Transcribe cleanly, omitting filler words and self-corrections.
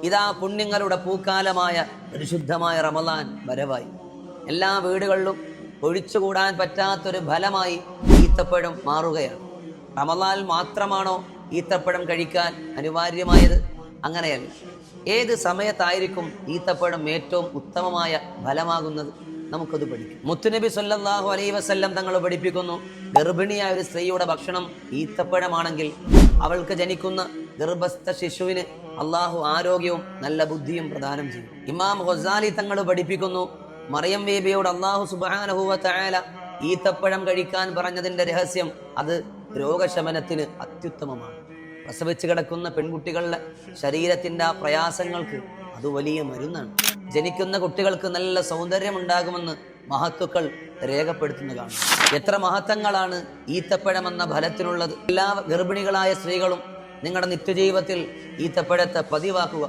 ഇതാ പുണ്യങ്ങളുടെ പൂക്കാലമായ പരിശുദ്ധമായ റമദാൻ വരവായി. എല്ലാ വീടുകളിലും ഒഴിച്ചുകൂടാൻ പറ്റാത്തൊരു ഫലമായി ഈത്തപ്പഴം മാറുകയാണ്. റമദാനിൽ മാത്രമാണോ ഈത്തപ്പഴം കഴിക്കാൻ അനിവാര്യമായത്? അങ്ങനെയല്ല. ഏത് സമയത്തായിരിക്കും ഈത്തപ്പഴം ഏറ്റവും ഉത്തമമായ ഫലമാകുന്നത്? നമുക്കത് പഠിക്കും. മുത്തുനബി സല്ലല്ലാഹു അലൈഹി വസല്ലം തങ്ങൾ പഠിപ്പിക്കുന്നു, ഗർഭിണിയായ ഒരു സ്ത്രീയുടെ ഭക്ഷണം ഈത്തപ്പഴമാണെങ്കിൽ അവൾക്ക് ജനിക്കുന്ന ഗർഭസ്ഥ ശിശുവിന് അള്ളാഹു ആരോഗ്യവും നല്ല ബുദ്ധിയും പ്രദാനം ചെയ്യും. ഇമാം ഗസാലി തങ്ങൾ പഠിപ്പിക്കുന്നു, മറിയം ബീബിയോട് അള്ളാഹു സുബ്ഹാനഹു വ തആല ഈത്തപ്പഴം കഴിക്കാൻ പറഞ്ഞതിന്റെ രഹസ്യം അത് രോഗശമനത്തിന് അത്യുത്തമമാണ്. പ്രസവിച്ച് കിടക്കുന്ന പെൺകുട്ടികളുടെ ശരീരത്തിന്റെ ആ പ്രയാസങ്ങൾക്ക് അത് വലിയ മരുന്നാണ്. ജനിക്കുന്ന കുട്ടികൾക്ക് നല്ല സൗന്ദര്യമുണ്ടാകുമെന്ന് മഹത്തുക്കൾ രേഖപ്പെടുത്തുന്നതാണ്. എത്ര മഹത്വങ്ങളാണ് ഈത്തപ്പഴം എന്ന ഫലത്തിനുള്ളത്. എല്ലാ ഗർഭിണികളായ സ്ത്രീകളും നിങ്ങളുടെ നിത്യജീവിതത്തിൽ ഈത്തപ്പഴത്തെ പതിവാക്കുക.